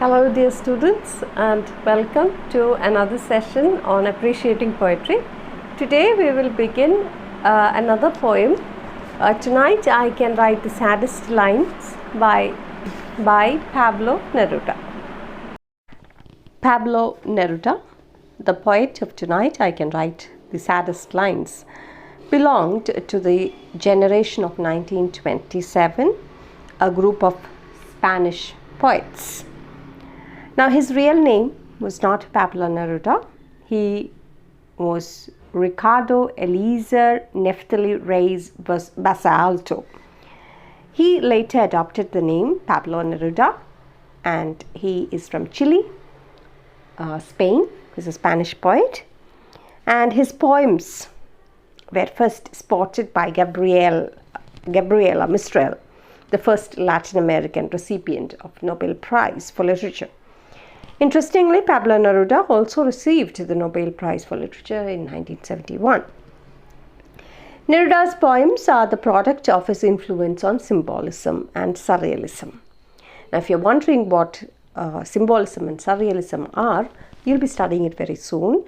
Hello dear students, and welcome to another session on appreciating poetry. Today we will begin another poem. Tonight I can write the saddest lines by Pablo Neruda. Pablo Neruda, the poet of Tonight I Can Write the Saddest Lines, belonged to the generation of 1927, a group of Spanish poets. Now, his real name was not Pablo Neruda. He was Ricardo Eliezer Neftali Reyes Basalto. He later adopted the name Pablo Neruda, and he is from Chile, Spain. He's a Spanish poet, and his poems were first spotted by Gabriela Mistral, the first Latin American recipient of Nobel Prize for Literature. Interestingly, Pablo Neruda also received the Nobel Prize for Literature in 1971. Neruda's poems are the product of his influence on symbolism and surrealism. Now, if you're wondering what symbolism and surrealism are, you'll be studying it very soon.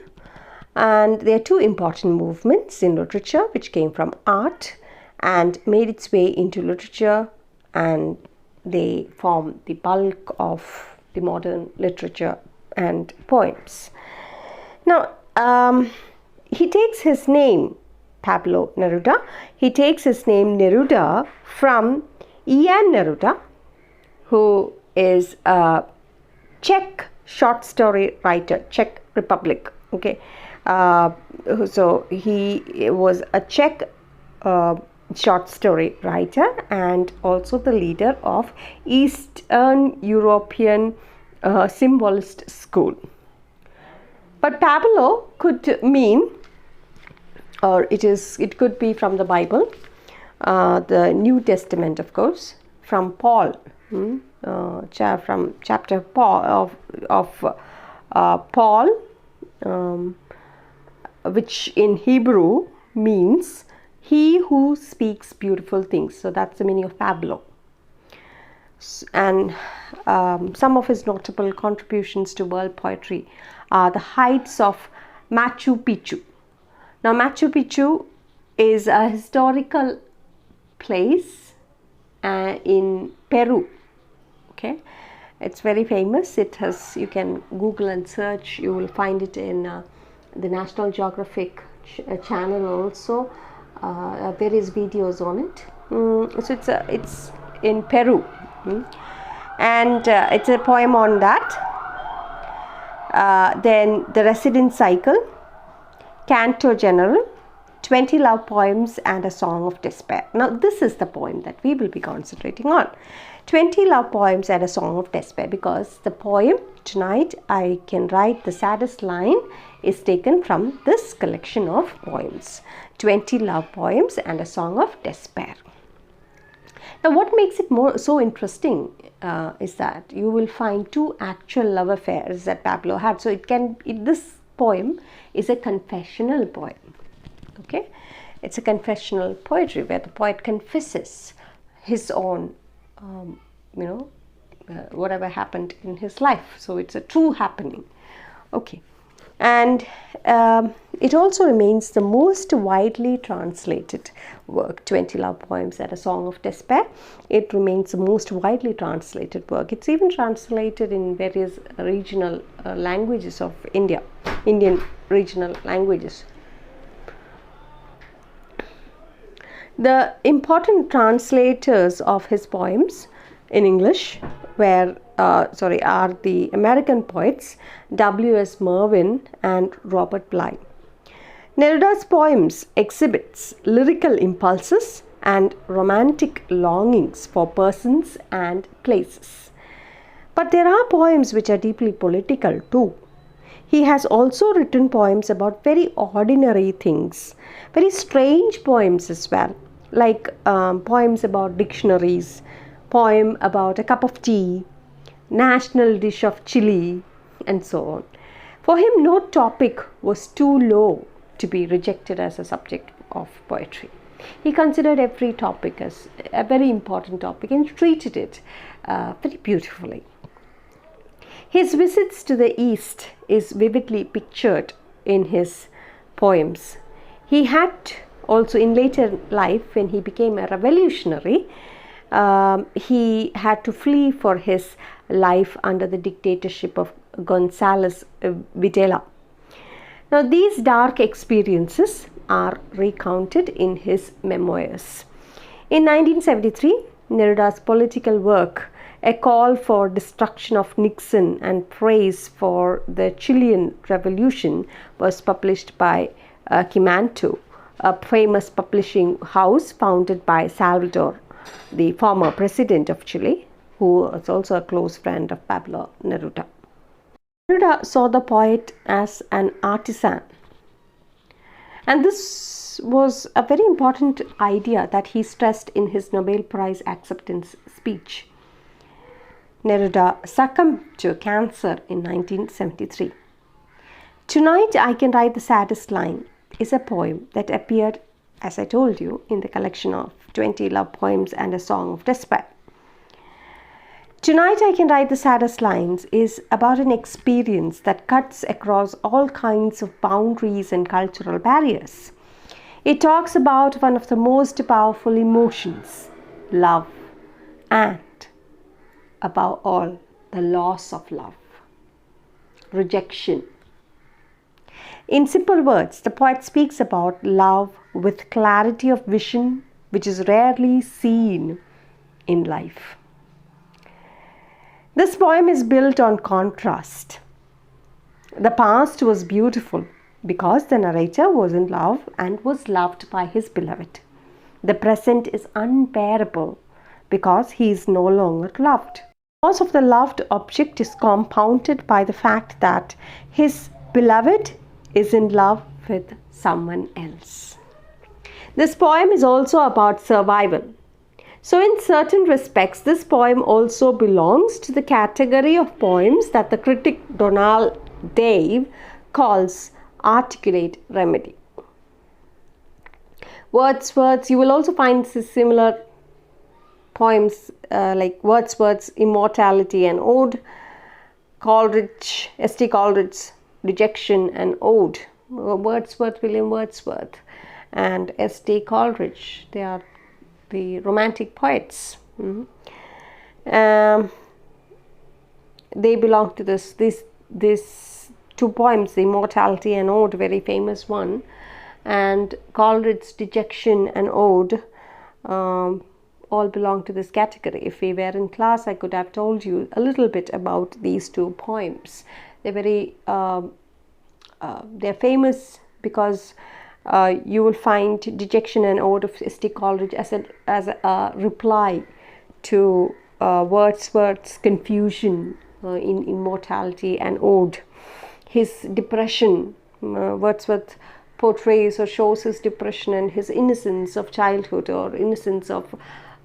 And there are two important movements in literature which came from art and made its way into literature, and they form the bulk of the modern literature and poems. Now, he takes his name, Pablo Neruda, he takes his name Neruda from Ian Neruda, who is a Czech short story writer, Czech Republic. Okay, so he was a Czech short story writer and also the leader of Eastern European symbolist school. But Pablo could mean, or it could be from the Bible, the New Testament, of course, from Paul, from chapter Paul of Paul, which in Hebrew means he who speaks beautiful things. So that's the meaning of Pablo. And some of his notable contributions to world poetry are the heights of Machu Picchu. Now, Machu Picchu is a historical place in Peru. Okay, it's very famous. It has, you can Google and search. You will find it in the National Geographic channel also. Various videos on it. So it's in Peru, and it's a poem on that. Then the Residence Cycle, Canto General, 20 Love Poems and a Song of Despair. Now, this is the poem that we will be concentrating on. 20 Love Poems and a Song of Despair, because the poem Tonight I Can Write the Saddest Line is taken from this collection of poems. 20 Love Poems and a Song of Despair. Now, what makes it so interesting is that you will find two actual love affairs that Pablo had. So this poem is a confessional poem. Okay, it's a confessional poetry where the poet confesses his own, whatever happened in his life. So it's a true happening. Okay, and it also remains the most widely translated work, 20 Love Poems and a Song of Despair. It remains the most widely translated work. It's even translated in various regional languages of India, Indian regional languages. The important translators of his poems in English are the American poets W.S. Merwin and Robert Bly. Neruda's poems exhibits lyrical impulses and romantic longings for persons and places. But there are poems which are deeply political too. He has also written poems about very ordinary things, very strange poems as well, like poems about dictionaries, poem about a cup of tea, national dish of Chile, and so on. For him, no topic was too low to be rejected as a subject of poetry. He considered every topic as a very important topic and treated it very beautifully. His visits to the East is vividly pictured in his poems. He had also, in later life, when he became a revolutionary, he had to flee for his life under the dictatorship of González Videla. Now, these dark experiences are recounted in his memoirs. In 1973, Neruda's political work, A Call for Destruction of Nixon and Praise for the Chilean Revolution, was published by Quimanto, a famous publishing house founded by Salvador, the former president of Chile, who was also a close friend of Pablo Neruda. Neruda saw the poet as an artisan, and this was a very important idea that he stressed in his Nobel Prize acceptance speech. Neruda succumbed to cancer in 1973. Tonight I Can Write the Saddest Line is a poem that appeared, as I told you, in the collection of 20 love poems and a song of despair. Tonight I Can Write the Saddest Lines is about an experience that cuts across all kinds of boundaries and cultural barriers. It talks about one of the most powerful emotions, love, and above all, the loss of love, rejection. In simple words, the poet speaks about love with clarity of vision, which is rarely seen in life. This poem is built on contrast. The past was beautiful because the narrator was in love and was loved by his beloved. The present is unbearable because he is no longer loved. The loss of the loved object is compounded by the fact that his beloved is in love with someone else. This poem is also about survival. So in certain respects, this poem also belongs to the category of poems that the critic Donald Dave calls articulate remedy. Wordsworth, you will also find similar poems like Wordsworth's Immortality and Ode, Coleridge, S.T. Coleridge's Rejection and Ode. William Wordsworth and S.T. Coleridge, they are the romantic poets. They belong to these two poems, the Immortality and Ode, very famous one, and Coleridge's Dejection and Ode, all belong to this category. If we were in class, I could have told you a little bit about these two poems. They're famous because you will find Dejection and Ode of S.T. Coleridge as a reply to Wordsworth's confusion in Immortality and Ode. His depression, Wordsworth portrays or shows his depression and his innocence of childhood, or innocence of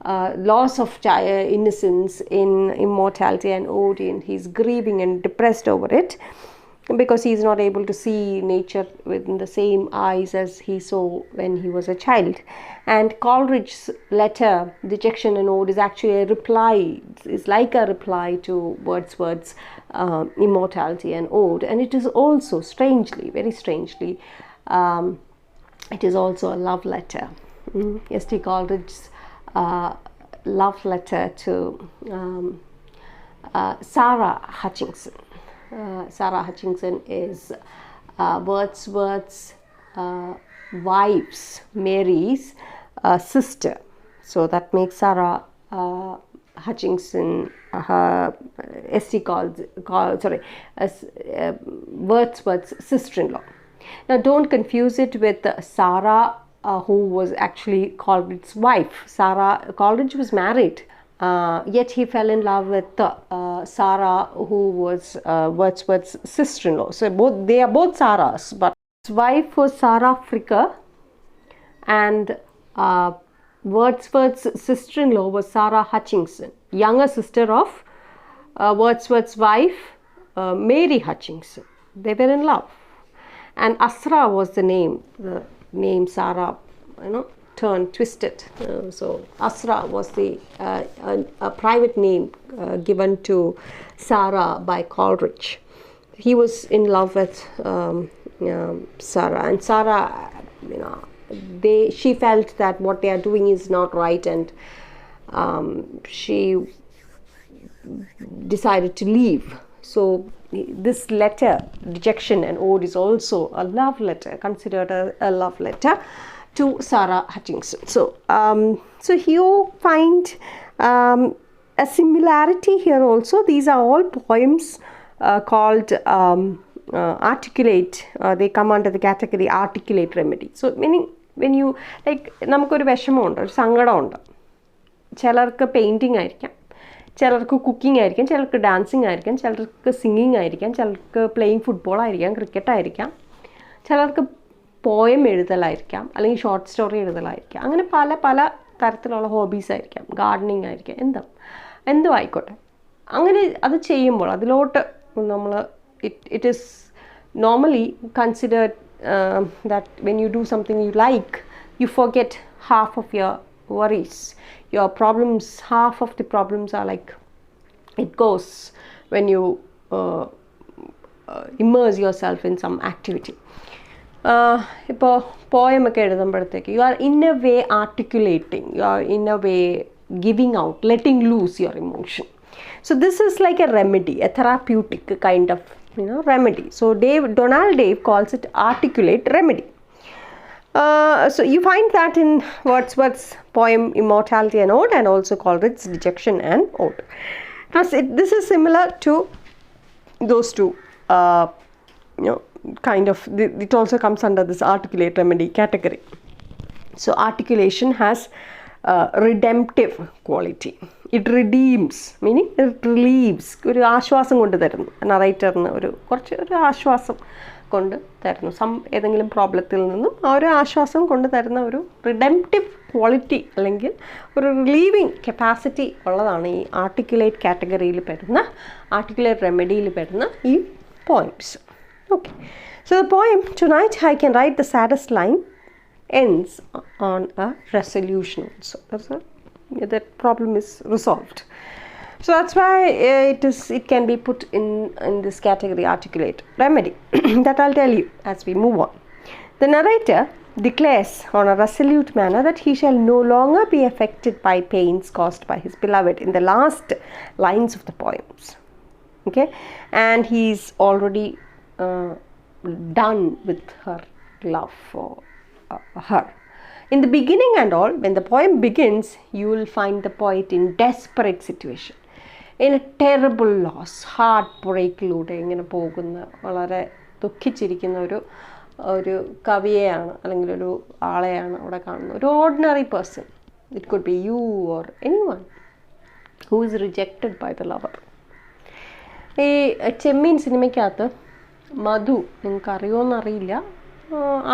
loss of innocence in Immortality and Ode, and he's grieving and depressed over it because he's not able to see nature with the same eyes as he saw when he was a child. And Coleridge's letter, Dejection and Ode, is actually a reply, is like a reply to Wordsworth's Immortality and Ode, and it is also strangely, very strangely, it is also a love letter. S.T. Coleridge's love letter to Sarah Hutchinson. Sarah Hutchinson is Wordsworth's wife's, Mary's sister. So that makes Sarah Hutchinson Wordsworth's sister-in-law. Now don't confuse it with Sarah, who was actually Coleridge's wife. Coleridge was married, yet he fell in love with Sarah, who was Wordsworth's sister-in-law. So they are both Sarahs, but his wife was Sarah Fricker, and Wordsworth's sister-in-law was Sarah Hutchinson, younger sister of Wordsworth's wife, Mary Hutchinson. They were in love, and Asra was the name Sarah, turned twisted. So Asra was a private name given to Sarah by Coleridge. He was in love with Sarah, and Sarah, she felt that what they are doing is not right, and she decided to leave. So this letter, Dejection and Ode, is also a love letter, considered a love letter to Sarah Hutchinson. So, so you find a similarity here also. These are all poems called articulate. They come under the category articulate remedy. So meaning when you like, നമുക്കൊരു വിഷമമുണ്ട്, ഒരു സങ്കടമുണ്ട്, ചിലർക്ക് painting ആയിരിക്കാം, ചിലർക്ക് cooking ആയിരിക്കാം, ചിലർക്ക് dancing ആയിരിക്കാം, ചിലർക്ക് സിംഗിങ് ആയിരിക്കാം, ചിലർക്ക് പ്ലേയിങ് ഫുട്ബോൾ ആയിരിക്കാം, ക്രിക്കറ്റ് ആയിരിക്കാം, ചിലർക്ക് പോയം എഴുതലായിരിക്കാം, അല്ലെങ്കിൽ ഷോർട്ട് സ്റ്റോറി എഴുതലായിരിക്കാം. അങ്ങനെ പല പല തരത്തിലുള്ള ഹോബീസ് ആയിരിക്കാം, ഗാർഡനിങ് ആയിരിക്കാം, എന്തും ആയിക്കോട്ടെ. അങ്ങനെ അത് ചെയ്യുമ്പോൾ അതിലോട്ട് നമ്മൾ it is normally considered that when you do something you like, you forget half of your worries, your problems. Half of the problems are like, it goes when you immerse yourself in some activity. ഇപ്പോൾ poem ഒക്കെ എഴുതുമ്പോഴത്തേക്ക് you are in a way articulating, you are in a way giving out, letting loose your emotion. So this is like a remedy, a therapeutic kind of remedy. So Donald Dave calls it articulate remedy. So you find that in Wordsworth's poem Immortality and Ode, and also Coleridge's Dejection and Ode. Now this is similar to those two, kind of, it also comes under this articulate remedy category. So articulation has redemptive quality. It redeems, meaning it relieves. ഒരു ആശ്വാസം കൊണ്ട് തരുന്നു, നറേറ്ററിന് ഒരു ആശ്വാസം കൊണ്ട് തരുന്നു. ഏതെങ്കിലും പ്രോബ്ലത്തിൽ നിന്നും ആ ഒരു ആശ്വാസം കൊണ്ട് തരുന്ന ഒരു റിഡംപ്റ്റീവ് ക്വാളിറ്റി അല്ലെങ്കിൽ ഒരു റിലീവിങ് കപ്പാസിറ്റി ഉള്ളതാണ് ഈ ആർട്ടിക്കുലേറ്റ് കാറ്റഗറിയിൽ പെടുന്ന, ആർട്ടിക്കുലേറ്റ് റെമഡിയിൽ പെടുന്ന ഈ poems. Okay, so the poem Tonight I Can Write the Saddest Line ends on a resolution also. That problem is resolved. So that's why it can be put in this category, articulate remedy. That I'll tell you as we move on. The narrator declares on a resolute manner that he shall no longer be affected by pains caused by his beloved in the last lines of the poems. Okay, and he's already done with her love for her. In the beginning and all, when the poem begins, you will find the poet in desperate situation, in a terrible loss, heartbreak-ലൂടെ ഇങ്ങനെ പോകുന്ന, വളരെ ദുഃഖിച്ചിരിക്കുന്ന ഒരു കവിയെയാണ് അല്ലെങ്കിൽ ഒരു ആളെയാണ് അവിടെ കാണുന്നത്. ഒരു ordinary person. It could be you or anyone who is rejected by the lover. ഈ ചെമ്മീൻ സിനിമയ്ക്കകത്ത് മധു, നിങ്ങൾക്ക് അറിയുമോയെന്നറിയില്ല,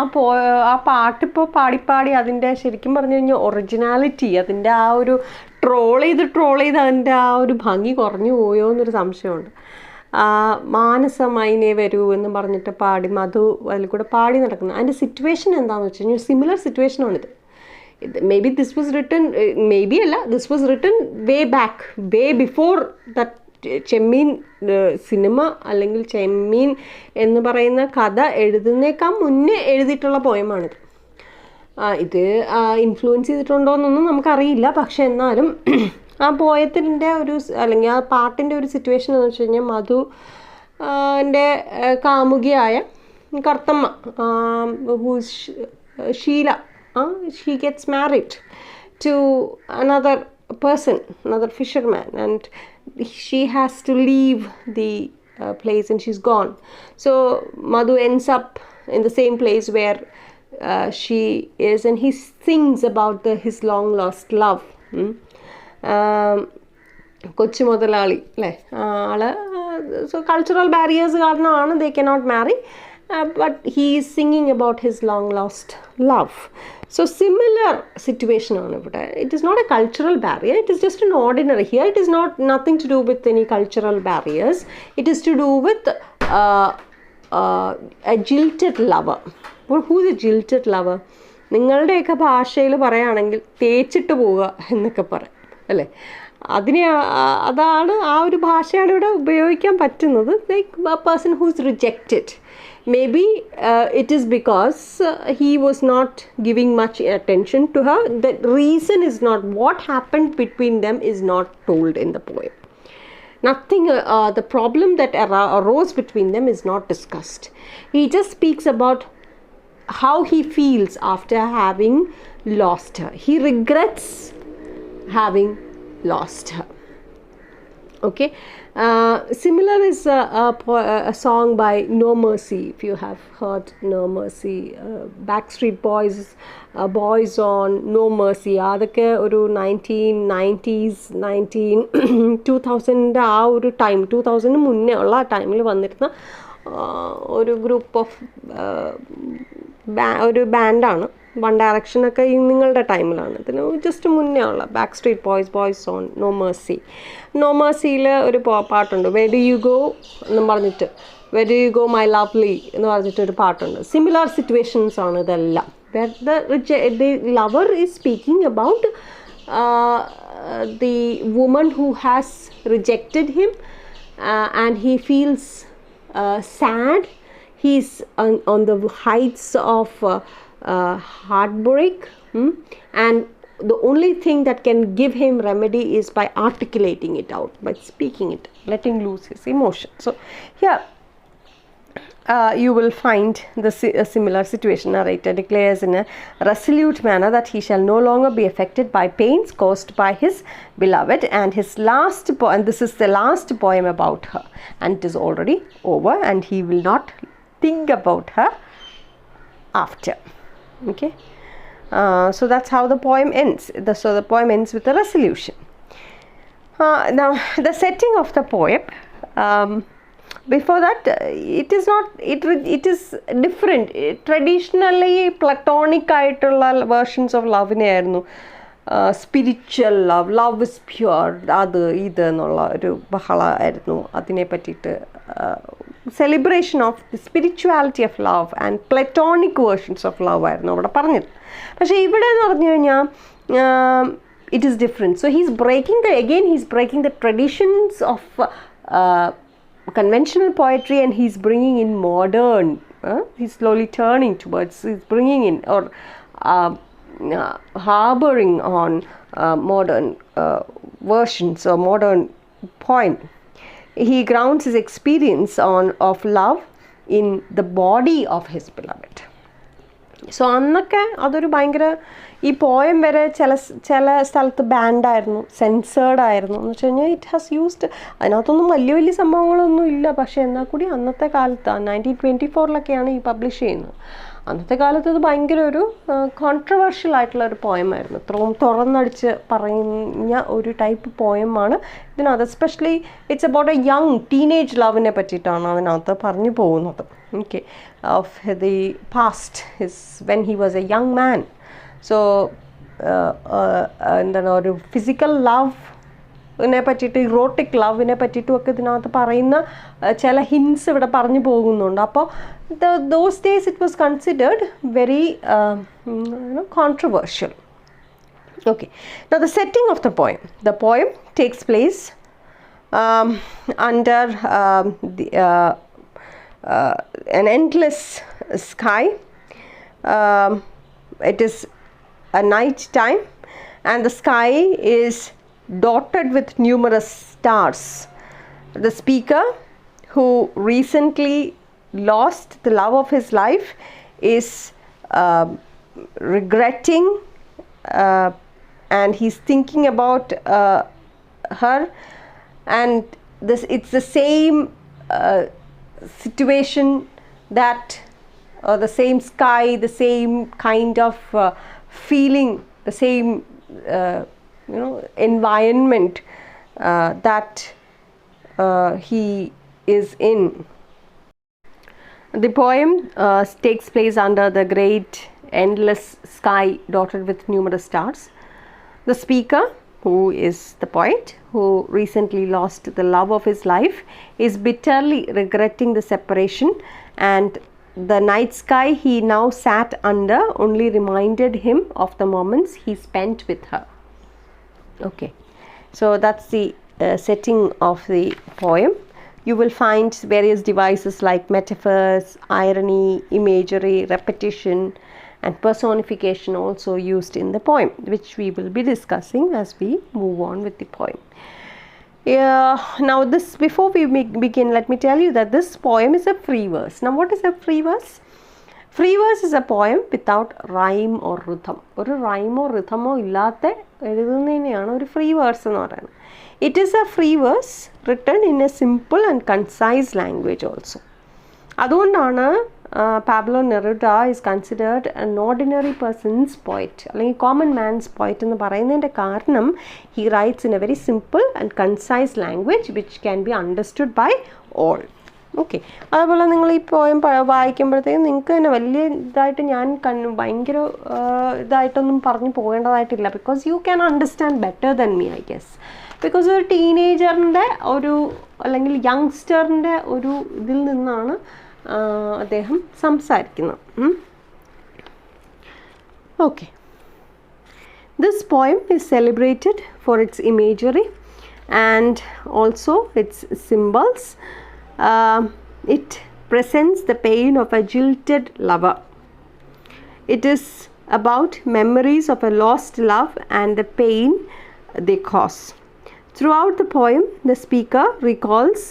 ആ പാട്ടിപ്പോൾ പാടിപ്പാടി അതിൻ്റെ ശരിക്കും പറഞ്ഞു കഴിഞ്ഞാൽ ഒറിജിനാലിറ്റി, അതിൻ്റെ ആ ഒരു ട്രോൾ ചെയ്ത് അതിൻ്റെ ആ ഒരു ഭംഗി കുറഞ്ഞു പോയോ എന്നൊരു സംശയമുണ്ട്. മാനസമൈനേ വരൂ എന്ന് പറഞ്ഞിട്ട് പാടി മധു അതിൽ കൂടെ പാടി നടക്കുന്നു. അതിൻ്റെ സിറ്റുവേഷൻ എന്താണെന്ന് വെച്ച് കഴിഞ്ഞാൽ similar സിറ്റുവേഷനാണിത്. Maybe this was written, this was written way back, way before that Chemmeen cinema അല്ലെങ്കിൽ ചെമ്മീൻ എന്ന് പറയുന്ന കഥ എഴുതുന്നേക്കാൾ മുന്നേ എഴുതിയിട്ടുള്ള പോയമാണിത്. ഇത് ഇൻഫ്ലുവൻസ് ചെയ്തിട്ടുണ്ടോ എന്നൊന്നും നമുക്കറിയില്ല. പക്ഷെ എന്നാലും ആ പോയത്തിൻ്റെ ഒരു അല്ലെങ്കിൽ ആ പാട്ടിൻ്റെ ഒരു സിറ്റുവേഷൻ എന്ന് വെച്ച് കഴിഞ്ഞാൽ മധു ൻ്റെ കാമുകിയായ Karthamma, Sheela, she gets married to another person, another fisherman, and she has to leave the place and she's gone. So Madhu ends up in the same place where she is, and he sings about his long lost love. കൊച്ചു മുതലാളി അല്ലേ ആള്. So cultural barriers കാരണമാണ് they cannot marry, but he is singing about his long lost love. So similar situation on ഇവിടെ. It is not a cultural barrier, it is just an ordinary. Here it is nothing to do with any cultural barriers. It is to do with a jilted lover. Well, who is a jilted lover? നിങ്ങളുടെയൊക്കെ ഭാഷയിൽ പറയുകയാണെങ്കിൽ തേച്ചിട്ട് പോവുക എന്നൊക്കെ പറയും അല്ലേ. അതിനെ അതാണ് ആ ഒരു ഭാഷയാണ് ഇവിടെ ഉപയോഗിക്കാൻ പറ്റുന്നത്. Like A person who is rejected. Maybe it is because he was not giving much attention to her. The reason is not, what happened between them is not told in the poem. Nothing, the problem that arose between them is not discussed. He just speaks about how he feels after having lost her. He regrets having lost her. Okay, similar is a song by No Mercy. If you have heard No Mercy, Backstreet Boys, Boys on No Mercy, അതൊക്കെ ഒരു 1990s 2000 ആ ഒരു time, 2000 മുന്നേ ഉള്ള ആ ടൈമിൽ വന്നിരുന്ന ഒരു ഗ്രൂപ്പ് ഓഫ് ഒരു ബാൻഡാണ്. വൺ ഡയറക്ഷനൊക്കെ നിങ്ങളുടെ ടൈമിലാണ്, ഇതിന് ജസ്റ്റ് മുന്നേ ഉള്ള back boys, boys on no mercy. No മേഴ്സിയിൽ ഒരു പാട്ടുണ്ട്, വെർ ഡു യു ഗോ എന്ന് പറഞ്ഞിട്ട്, where do you go my lovely എന്ന് പറഞ്ഞിട്ടൊരു പാട്ടുണ്ട്. സിമിലർ സിറ്റുവേഷൻസ് ആണ് ഇതെല്ലാം. The lover is speaking about the woman who has rejected him and he feels sad. He's on the heights of heartbreak, and the only thing that can give him remedy is by articulating it out, by speaking it, letting loose his emotion. So here you will find a similar situation. Narrator declares in a resolute manner that he shall no longer be affected by pains caused by his beloved, and his last and this is the last poem about her, and it is already over, and he will not think about her after. Okay, so that's how the poem ends. So the poem ends with a resolution. Now the setting of the poem, before that, it is not, it is different. Traditionally platonic ആയിട്ടുള്ള versions of love ആയിരുന്നു. Spiritual love, love is pure, അത് ഇത് എന്നുള്ള ഒരു ബഹളമായിരുന്നു. അതിനെ പറ്റിയിട്ട് celebration of the spirituality of love and platonic versions of love ആയിരുന്നു അവിടെ പറഞ്ഞത്. പക്ഷേ ഇവിടെ എന്ന് പറഞ്ഞു കഴിഞ്ഞാൽ it is different. So he's breaking the traditions of conventional poetry, and he's bringing in modern, he's slowly turning towards, he's bringing in or harboring on modern versions or modern poem. He grounds his experience of love in the body of his beloved. So അന്നൊക്കെ അതൊരു ഭയങ്കര, ഈ poem വരെ ചില സ്ഥലത്ത് ബാൻഡായിരുന്നു, sensored ആയിരുന്നു എന്ന് വെച്ച് കഴിഞ്ഞാൽ ഇറ്റ് ഹാസ് യൂസ്ഡ്, അതിനകത്തൊന്നും വലിയ സംഭവങ്ങളൊന്നും ഇല്ല. പക്ഷേ എന്നാൽ കൂടി അന്നത്തെ കാലത്ത് 1924 ഈ പബ്ലിഷ് ചെയ്യുന്നത്. അന്നത്തെ കാലത്ത് അത് ഭയങ്കര ഒരു കോൺട്രവേഴ്ഷ്യൽ ആയിട്ടുള്ള ഒരു പോയമായിരുന്നു. തുറന്നടിച്ച് പറയുന്ന ഒരു ടൈപ്പ് പോയമാണ് ഇതിനകത്ത്. Especially it's about a young teenage ലവിനെ പറ്റിയിട്ടാണ് അതിനകത്ത് പറഞ്ഞു പോകുന്നത്. Okay, of the past his when he was a young man. So എന്താണ്, ഒരു ഫിസിക്കൽ ലവിനെ പറ്റിയിട്ട്, ഇറോട്ടിക് ലവിനെ പറ്റിയിട്ടും ഒക്കെ ഇതിനകത്ത് പറയുന്ന ചില ഹിൻസ് ഇവിടെ പറഞ്ഞു പോകുന്നുണ്ട്. അപ്പോൾ those days it was considered very controversial. Okay, now the setting of the poem takes place under an endless sky. It is a night time, and the sky is dotted with numerous stars. The speaker, who recently lost the love of his life, is regretting and he's thinking about her, and it's the same situation that the same sky, the same kind of feeling, the same environment that he is in. The poem takes place under the great endless sky dotted with numerous stars. The speaker, who is the poet, who recently lost the love of his life, is bitterly regretting the separation and the night sky he now sat under only reminded him of the moments he spent with her. Okay, so that's the setting of the poem. You will find various devices like metaphors, irony, imagery, repetition, and personification also used in the poem, which we will be discussing as we move on with the poem. Now this, before we begin, let me tell you that this poem is a free verse. Now what is a free verse? Free verse is a poem without rhyme or rhythm. ഒരു റൈമോ റിഥമോ ഇല്ലാത്ത എഴുതുന്നതിനെയാണ് ഒരു free verse എന്ന് പറയുന്നത്. It is a free verse written in a simple and concise language also. അതുകൊണ്ടാണ് Pablo Neruda is considered an ordinary person's poet അല്ലെങ്കിൽ common man's poet എന്ന് പറയുന്നതിൻ്റെ കാരണം he writes in a very simple and concise language which can be understood by all. Okay, അതുപോലെ നിങ്ങൾ ഈ poem വായിക്കുമ്പോഴത്തേക്കും നിങ്ങൾക്ക് തന്നെ വലിയ ഇതായിട്ട് ഞാൻ ഭയങ്കര ഇതായിട്ടൊന്നും പറഞ്ഞു പോകേണ്ടതായിട്ടില്ല. Because you can understand better than me I guess. Because ഒരു ടീനേജറിൻ്റെ ഒരു അല്ലെങ്കിൽ യങ്സ്റ്ററിൻ്റെ ഒരു ഇതിൽ നിന്നാണ് അദ്ദേഹം സംസാരിക്കുന്നത്. Okay, this poem is celebrated for its imagery and also its symbols. It presents the pain of a jilted lover. It is about memories of a lost love and the pain they cause. Throughout the poem, the speaker recalls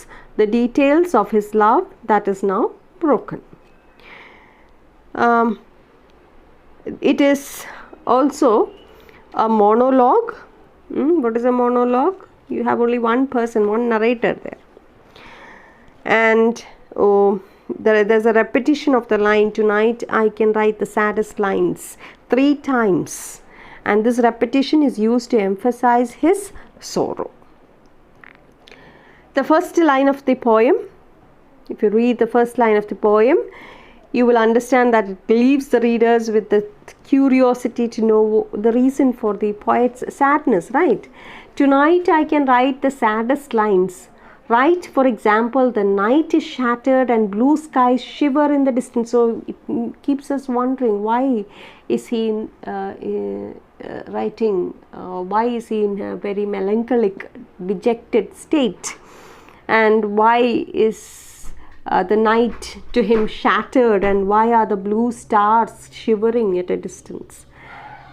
the details of his love that is now broken. It is also a monologue. What is a monologue? You have only one person, one narrator there. And there's a repetition of the line, "Tonight I can write the saddest lines," 3 times, and this repetition is used to emphasize his sorrow. The first line of the poem, if you read the first line of the poem, you will understand that it leaves the readers with the curiosity to know the reason for the poet's sadness, right? "Tonight I can write the saddest lines. Right, for example, the night is shattered and blue skies shiver in the distance." So it keeps us wondering, why is he writing? Why is he in a very melancholic, dejected state? And why is the night to him shattered? And why are the blue stars shivering at a distance?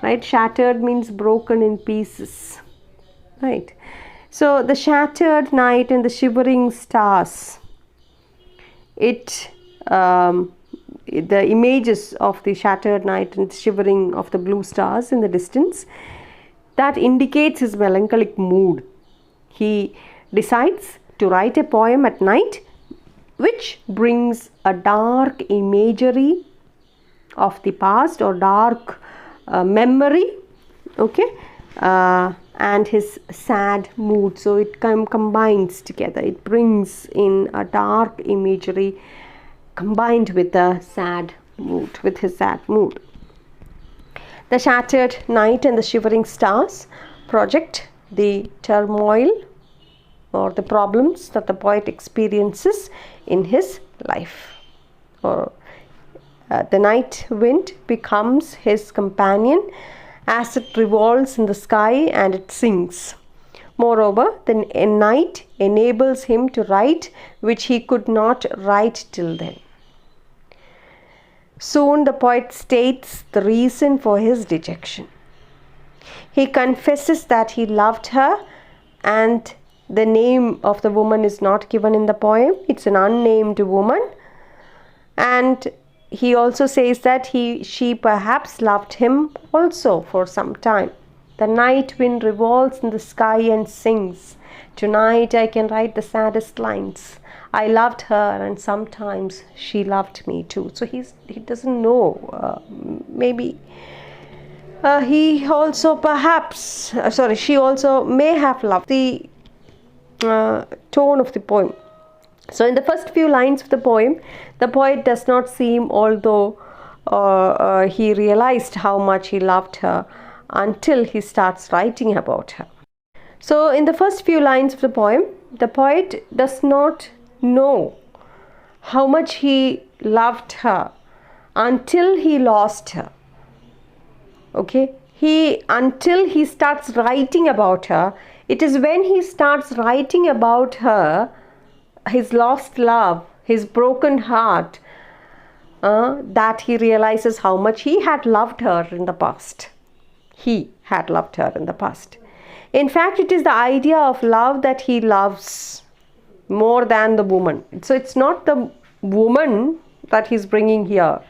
Right? Shattered means broken in pieces. Right? So the shattered night and the shivering stars, the images of the shattered night and the shivering of the blue stars in the distance, that indicates his melancholic mood. He decides to write a poem at night which brings a dark imagery of the past or dark memory, okay, and his sad mood. So it combines together. It brings in a dark imagery combined with a sad mood, with his sad mood. The shattered night and the shivering stars project the turmoil or the problems that the poet experiences in his life. Or the night wind becomes his companion as it revolves in the sky and it sings. Moreover, the night enables him to write which he could not write till then. Soon the poet states the reason for his dejection. He confesses that he loved her, and the name of the woman is not given in the poem. It's an unnamed woman. And he also says that she perhaps loved him also for some time. The night wind revolves in the sky and sings. Tonight I can write the saddest lines. I loved her and sometimes she loved me too. So he doesn't know. Maybe he also perhaps, she also may have loved the tone of the poem. So in the first few lines of the poem, the poet does not seem, although he realized how much he loved her, until he starts writing about her. So in the first few lines of the poem, the poet does not know how much he loved her until he lost her. Okay, until he starts writing about her. It is when he starts writing about her, his lost love, his broken heart, that he realizes how much he had loved her in the past. He had loved her in the past. In fact, it is the idea of love that he loves more than the woman. So it's not the woman that he's bringing here.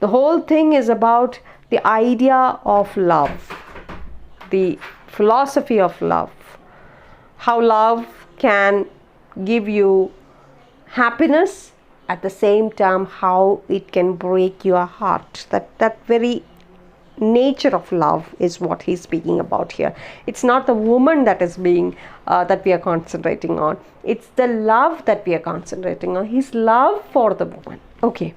The whole thing is about the idea of love, the philosophy of love, how love can give you happiness, at the same time how it can break your heart. That very nature of love is what he's speaking about here. It's not the woman that is being that we are concentrating on. It's the love that we are concentrating on. His love for the woman. Okay.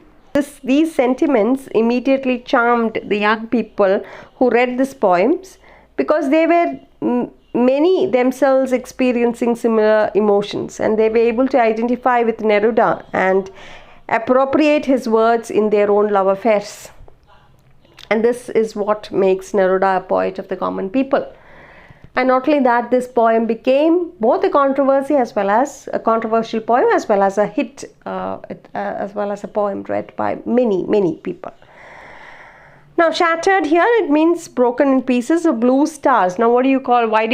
These sentiments immediately charmed the young people who read these poems, because they were many themselves experiencing similar emotions, and they were able to identify with Neruda and appropriate his words in their own love affairs. And this is what makes Neruda a poet of the common people. And not only that, this poem became both a controversy as well as a controversial poem, as well as a hit, as well as a poem read by many people. Now, shattered here, it means broken in pieces of blue stars. Now, why do you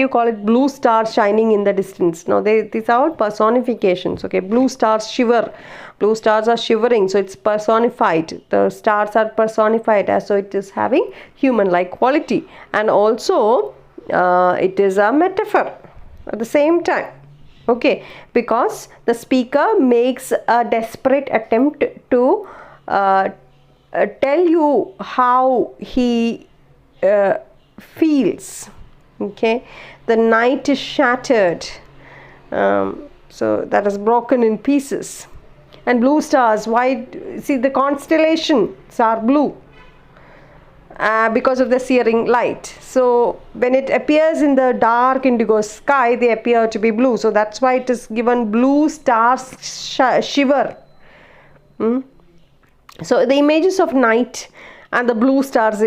call it blue stars shining in the distance? Now, these are all personifications. Okay, blue stars shiver. Blue stars are shivering, so it's personified. The stars are personified, as so it is having human-like quality. And also, it is a metaphor at the same time. Okay, because the speaker makes a desperate attempt to tell you how he feels. Okay, the night is shattered, so that is broken in pieces. And blue stars, why? See, the constellations are blue because of the searing light. So when it appears in the dark indigo sky, they appear to be blue. So that's why it is given blue stars shiver. So the images of night and the blue stars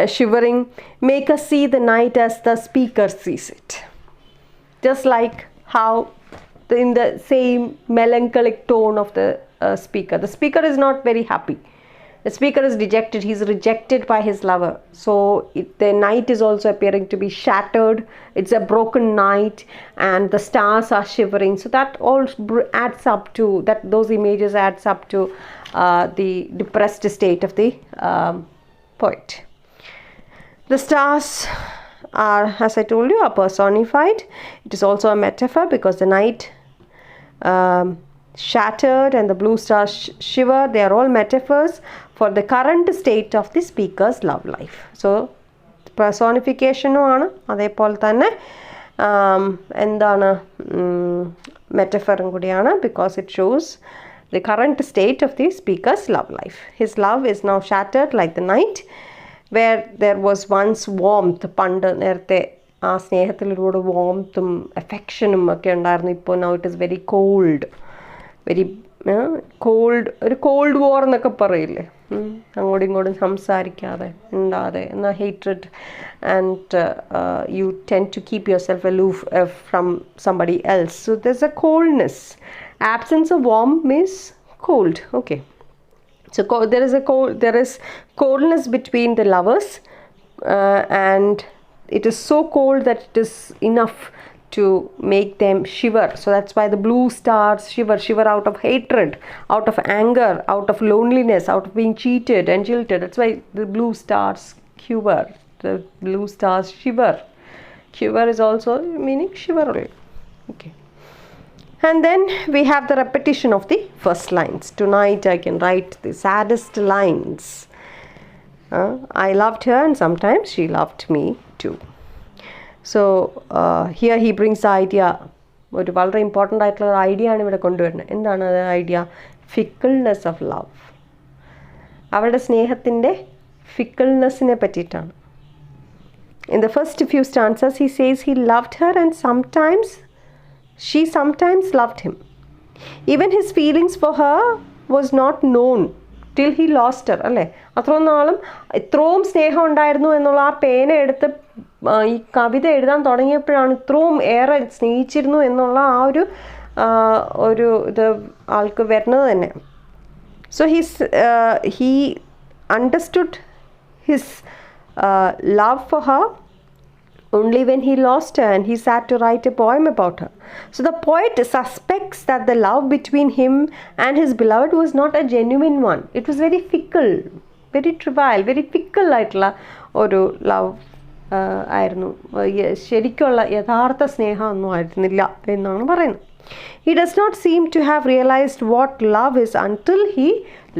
shivering make us see the night as the speaker sees it. Just like how in the same melancholic tone of the speaker. The speaker is not very happy. The speaker is dejected. He is rejected by his lover. So the night is also appearing to be shattered. It's a broken night and the stars are shivering. So that all adds up to, those images adds up to the depressed state of the poet. The stars are, as I told you, are personified. It is also a metaphor because the night shattered and the blue stars shiver. They are all metaphors for the current state of the speaker's love life. So personification ആണ്, അതേപോലെ തന്നെ എന്താണ് മെറ്റഫറും കൂടിയാണ്, because it shows the current state of the speaker's love life. His love is now shattered like the night, where there was once warmth. പണ്ട് നേരത്തെ ആ സ്നേഹത്തിൽ ഒരുപാട് warmthും affectionും ഒക്കെ ഉണ്ടായിരുന്നു. ഇപ്പോൾ now it is very cold, very cold, ഒരു cold war എന്നൊക്കെ പറയില്ലേ, അങ്ങോട്ടും ഇങ്ങോട്ടും സംസാരിക്കാതെ ഉണ്ടാതെ എന്നാൽ hatred, and you tend to keep yourself aloof from somebody else. So there's a coldness. Absence of warmth means cold. Okay, so there is coldness between the lovers, and it is so cold that it is enough to make them shiver. So that's why the blue stars shiver out of hatred, out of anger, out of loneliness, out of being cheated and jilted. That's why the blue stars quiver, the blue stars shiver. Quiver is also meaning shiver. Okay, and then we have the repetition of the first lines. Tonight I can write the saddest lines. I loved her and sometimes she loved me too. So here he brings the idea, ഒരു വളരെ important ആയിട്ടുള്ള ഒരു idea ആണ് ഇവിടെ കൊണ്ടുവരുന്നത്. എന്താണ് അത് idea? ഫിക്കിൾനെസ് of love. അവരുടെ സ്നേഹത്തിൻ്റെ ഫിക്കിൾനെസ്സിനെ പറ്റിയിട്ടാണ്. In the first few stanzas he says he loved her and she sometimes loved him. Even his feelings for her was not known till he lost her. അല്ലേ, അത്രയും നാളും ഇത്രയും സ്നേഹം ഉണ്ടായിരുന്നു എന്നുള്ള ആ പേന എടുത്ത് ഈ കവിത എഴുതാൻ തുടങ്ങിയപ്പോഴാണ് ഇത്രയും ഏറെ സ്നേഹിച്ചിരുന്നു എന്നുള്ള ആ ഒരു ഇത് ആൾക്ക് വരുന്നത് തന്നെ. So he understood his love for her only when he lost her, and he sat to write a poem about her. So the poet suspects that the love between him and his beloved was not a genuine one. It was very fickle, very trivial, very fickle ആയിട്ടുള്ള ഒരു love ആയിരുന്നു. ശരിക്കുള്ള യഥാർത്ഥ സ്നേഹമൊന്നും ആയിരുന്നില്ല എന്നാണ് പറയുന്നത്. He does not seem to have realized what love is until he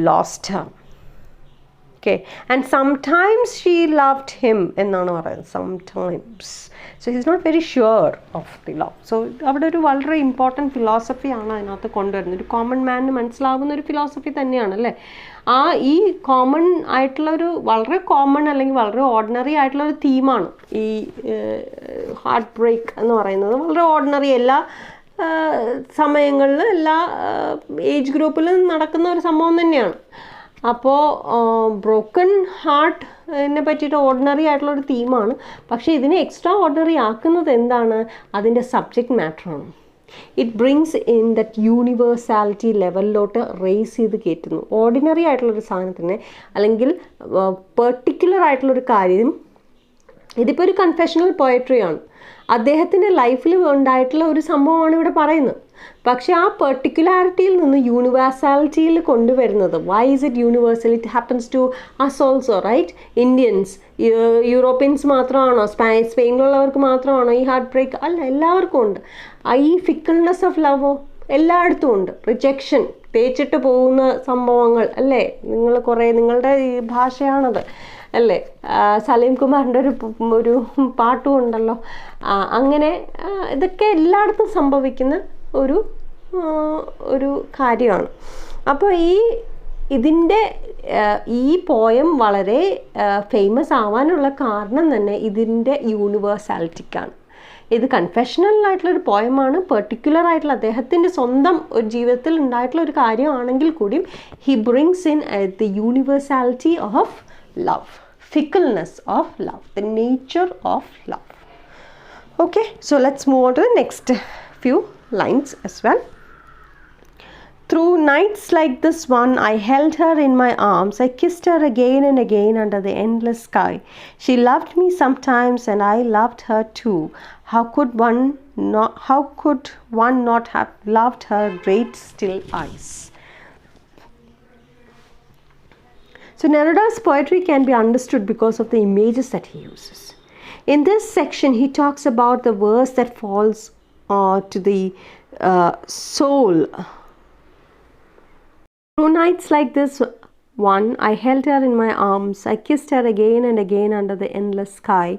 lost her. Okay, and sometimes she loved him എന്നാണ് പറയുന്നത്. Sometimes. So he's not very sure of the love. So അവിടെ ഒരു വളരെ ഇമ്പോർട്ടൻറ്റ് ഫിലോസഫിയാണ് അതിനകത്ത് കൊണ്ടുവരുന്നത്. ഒരു common മാനിന് മനസ്സിലാവുന്ന ഒരു ഫിലോസഫി തന്നെയാണ് അല്ലേ. ഈ കോമൺ ആയിട്ടുള്ളൊരു വളരെ കോമൺ അല്ലെങ്കിൽ വളരെ ഓർഡിനറി ആയിട്ടുള്ളൊരു തീമാണ് ഈ ഹാർട്ട് ബ്രേക്ക് എന്ന് പറയുന്നത്. വളരെ ഓർഡിനറി, എല്ലാ സമയങ്ങളിൽ എല്ലാ ഏജ് ഗ്രൂപ്പിലും നടക്കുന്ന ഒരു സംഭവം തന്നെയാണ്. അപ്പോൾ ബ്രോക്കൺ ഹാർട്ടിനെ പറ്റിയിട്ട് ഓർഡിനറി ആയിട്ടുള്ളൊരു തീമാണ്. പക്ഷേ ഇതിനെ എക്സ്ട്രാ ഓർഡിനറി ആക്കുന്നത് എന്താണ്? അതിൻ്റെ സബ്ജക്റ്റ് മാറ്ററാണ്. It brings in that universality ലെവലിലോട്ട് റേസ് ചെയ്ത് കയറ്റുന്നു. ഓർഡിനറി ആയിട്ടുള്ളൊരു സാധനത്തിനെ അല്ലെങ്കിൽ പെർട്ടിക്കുലർ ആയിട്ടുള്ളൊരു കാര്യം, ഇതിപ്പോൾ ഒരു കൺഫെഷണൽ പോയട്രിയാണ്, അദ്ദേഹത്തിൻ്റെ ലൈഫിൽ ഉണ്ടായിട്ടുള്ള ഒരു സംഭവമാണ് ഇവിടെ പറയുന്നത്. പക്ഷെ ആ പെർട്ടിക്കുലാരിറ്റിയിൽ നിന്ന് യൂണിവേഴ്സാലിറ്റിയിൽ കൊണ്ടുവരുന്നത്, why is it universal? It happens to us also, right? Indians, Europeans മാത്രമാണോ? സ്പെയിനിലുള്ളവർക്ക് മാത്രമാണോ ഈ ഹാർട്ട് ബ്രേക്ക്? അല്ല, എല്ലാവർക്കും ഉണ്ട്. ഈ ഫിക്കിൾനെസ് ഓഫ് ലവോ എല്ലായിടത്തും ഉണ്ട്. റിജക്ഷൻ, തേച്ചിട്ട് പോകുന്ന സംഭവങ്ങൾ അല്ലേ? നിങ്ങളുടെ ഈ ഭാഷയാണത് അല്ലേ? സലീം കുമാറിൻ്റെ ഒരു പാട്ടും ഉണ്ടല്ലോ. അങ്ങനെ ഇതൊക്കെ എല്ലായിടത്തും സംഭവിക്കുന്ന ഒരു കാര്യമാണ്. അപ്പോൾ ഇതിൻ്റെ ഈ പോയം വളരെ ഫേമസ് ആവാനുള്ള കാരണം തന്നെ ഇതിൻ്റെ യൂണിവേഴ്സാലിറ്റിക്കാണ്. ഇത് കൺഫെഷണലായിട്ടുള്ളൊരു പോയമാണ്, പെർട്ടിക്കുലർ ആയിട്ടുള്ള അദ്ദേഹത്തിൻ്റെ സ്വന്തം ഒരു ജീവിതത്തിൽ ഉണ്ടായിട്ടുള്ള ഒരു കാര്യമാണെങ്കിൽ കൂടിയും he brings in the universality of love, fickleness of love, the nature of love. Okay, so let's move on to the next few lines as well. Through nights like this one, I held her in my arms. I kissed her again and again under the endless sky. She loved me sometimes, and I loved her too. How could one not have loved her great still eyes? So Neruda's poetry can be understood because of the images that he uses. In this section, he talks about the verse that falls to the soul. Through nights like this one, I held her in my arms. I kissed her again and again under the endless sky.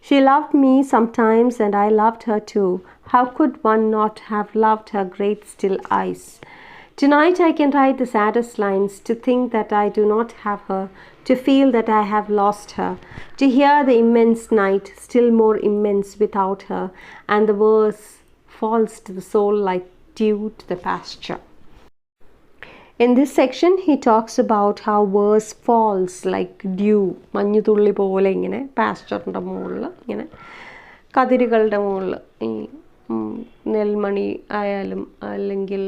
She loved me sometimes, and I loved her too. How could one not have loved her great still eyes? Tonight I can write the saddest lines, to think that I do not have her, to feel that I have lost her, to hear the immense night, still more immense without her, and the verse falls to the soul like dew to the pasture. In this section, he talks about how verse falls like dew, മഞ്ഞുതുള്ളി പോലെ ഇങ്ങനെ പാസ്റ്ററിൻ്റെ മുകളിൽ, ഇങ്ങനെ കതിരുകളുടെ മുകളിൽ, ഈ നെൽമണി ആയാലും അല്ലെങ്കിൽ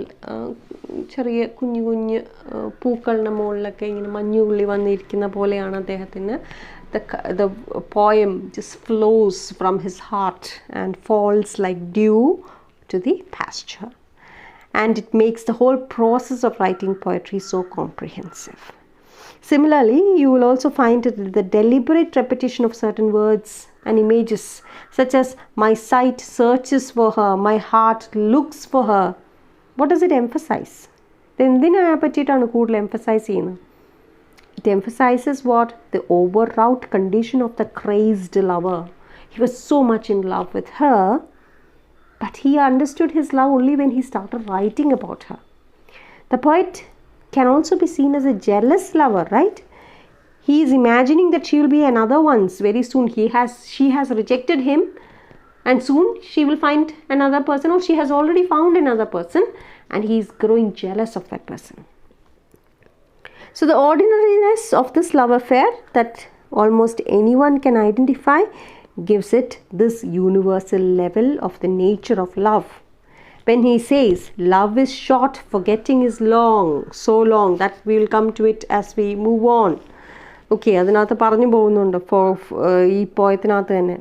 ചെറിയ കുഞ്ഞു കുഞ്ഞ് പൂക്കളുടെ മുകളിലൊക്കെ ഇങ്ങനെ മഞ്ഞുതുള്ളി വന്നിരിക്കുന്ന പോലെയാണ് അദ്ദേഹത്തിന്. The poem just flows from his heart and falls like dew to the pasture. And it makes the whole process of writing poetry so comprehensive. Similarly, you will also find the deliberate repetition of certain words and images, such as my sight searches for her, my heart looks for her. What does it emphasize? എന്തിനാ പറ്റിയിട്ടാണ് കൂടുതൽ emphasise ചെയ്യുന്നത്? It emphasizes what? The overwrought condition of the crazed lover. He was so much in love with her, but he understood his love only when he started writing about her. The poet can also be seen as a jealous lover, right? He is imagining that she will be another once very soon. She has rejected him, and soon she will find another person, or she has already found another person, and he is growing jealous of that person. So the ordinariness of this love affair that almost anyone can identify gives it this universal level of the nature of love. When he says, love is short, forgetting is long, so long, that we will come to it as we move on. Okay, അതിനകത്ത് പറഞ്ഞു പോകുന്നുണ്ട് ഈ പോയത്തിനകത്ത് തന്നെ.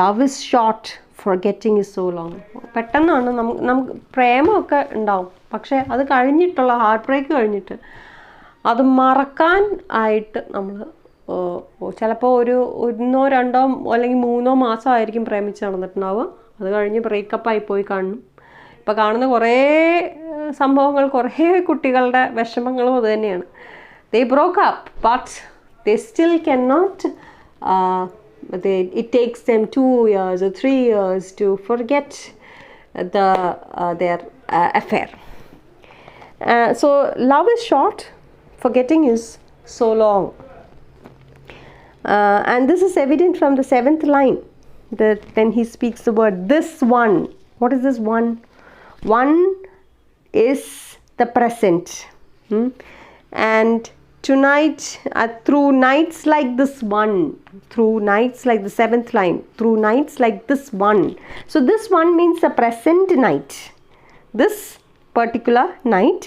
Love is short, forgetting is so long. പെട്ടെന്നാണ് നമുക്ക് പ്രേമമൊക്കെ ഉണ്ടാവും, പക്ഷേ അത് കഴിഞ്ഞിട്ടുള്ള ഹാർട്ട് ബ്രേക്ക് കഴിഞ്ഞിട്ട് അത് മറക്കാൻ ആയിട്ട് നമ്മൾ ചിലപ്പോൾ ഒരു 1 2 അല്ലെങ്കിൽ 3 മാസമായിരിക്കും പ്രേമിച്ച് നടന്നിട്ടുണ്ടാവുക. അത് കഴിഞ്ഞ് ബ്രേക്കപ്പായി പോയി കാണും. ഇപ്പോൾ കാണുന്ന കുറേ സംഭവങ്ങൾ, കുറേ കുട്ടികളുടെ വിഷമങ്ങളും അത് തന്നെയാണ്. They broke up, but they still cannot, it takes them 2 years or 3 years to forget their affair. So love is short, forgetting is so long. And this is evident from the 7th line, that when he speaks the word this one. What is this one? One is the present. And tonight, through nights like this one, through nights like the 7th line, through nights like this one. So this one means the present night. This particular night,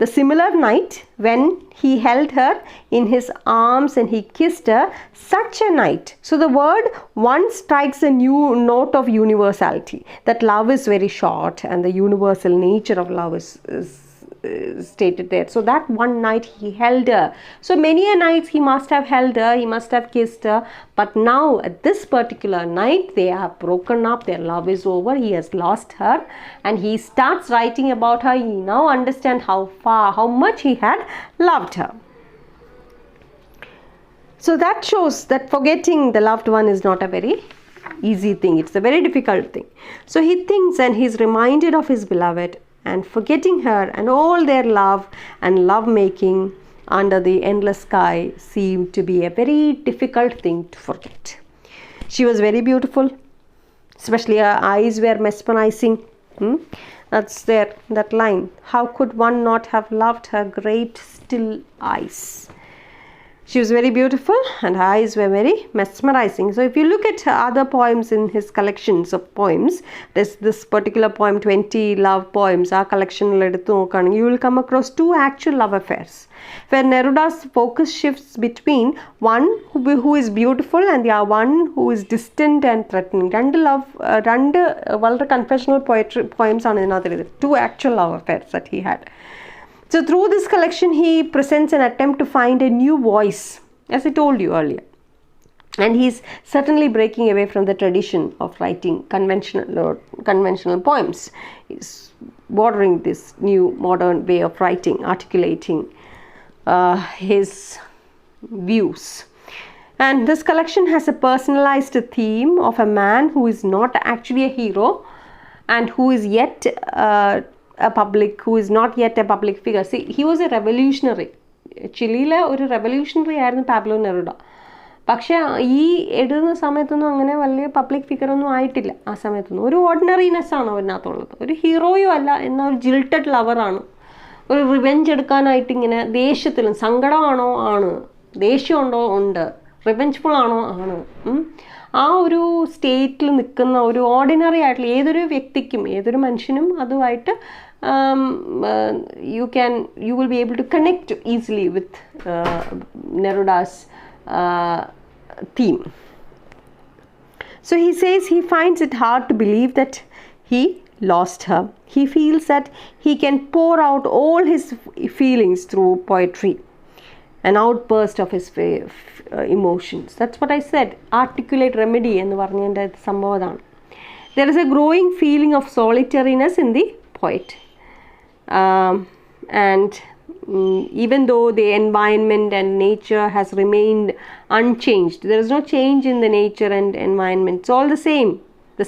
the similar night when he held her in his arms and he kissed her, such a night. So the word one strikes a new note of universality, that love is very short and the universal nature of love is stated there. So that one night he held her. So many a nights he must have held her, he must have kissed her, but now at this particular night they have broken up, their love is over, he has lost her, and he starts writing about her. He now understands how much he had loved her. So that shows that forgetting the loved one is not a very easy thing, it's a very difficult thing. So he thinks and he's reminded of his beloved, and forgetting her and all their love and love making under the endless sky seemed to be a very difficult thing to forget. She was very beautiful, especially her eyes were mesmerizing. That's there, that line. How could one not have loved her great still eyes? She was very beautiful and her eyes were very mesmerizing. So if you look at other poems in his collections of poems, there's this particular poem, 20 love poems, our collection, you will come across 2 actual love affairs, where Neruda's focus shifts between one who is beautiful and the one who is distant and threatening. രണ്ട് വളരെ confessional poems ആണ് ഇതിനകത്ത്, 2 actual love affairs that he had. So through this collection he presents an attempt to find a new voice, as I told you earlier. And he's certainly breaking away from the tradition of writing conventional poems. He's bordering this new modern way of writing, articulating his views. And this collection has a personalized theme of a man who is not actually a hero and who is yet who is not yet a public figure. See, he was a revolutionary. ചിലിയിലെ ഒരു revolutionary ആയിരുന്നു Pablo നെറുഡ. പക്ഷേ ഈ എഴുതുന്ന സമയത്തൊന്നും അങ്ങനെ വലിയ public ഫിഗറൊന്നും ആയിട്ടില്ല. ആ സമയത്തൊന്നും ഒരു ഓർഡിനറിനെസ്സാണ് അവനകത്തുള്ളത്. ഒരു ഹീറോയും അല്ല, എന്നാൽ ഒരു ജിൽറ്റഡ് ലവറാണ്. ഒരു റിവെഞ്ച് എടുക്കാനായിട്ട് ഇങ്ങനെ ദേഷ്യത്തിലും, സങ്കടമാണോ ആണ്, ദേഷ്യമുണ്ടോ ഉണ്ട്, റിവെഞ്ച്ഫുൾ ആണോ ആണ്, ആ ഒരു സ്റ്റേറ്റിൽ നിൽക്കുന്ന ഒരു ഓർഡിനറി ആയിട്ടുള്ള ഏതൊരു വ്യക്തിക്കും, ഏതൊരു മനുഷ്യനും അതുമായിട്ട് you will be able to connect easily with Neruda's theme. So he says he finds it hard to believe that he lost her. He feels that he can pour out all his feelings through poetry, an outburst of his emotions. That's what I said, articulate remedy എന്ന് പറഞ്ഞതിൻ്റെ സംഭവമാണ്. There is a growing feeling of solitariness in the poet. And even though the environment and nature has remained unchanged, there is no change in the nature and environment. It's all the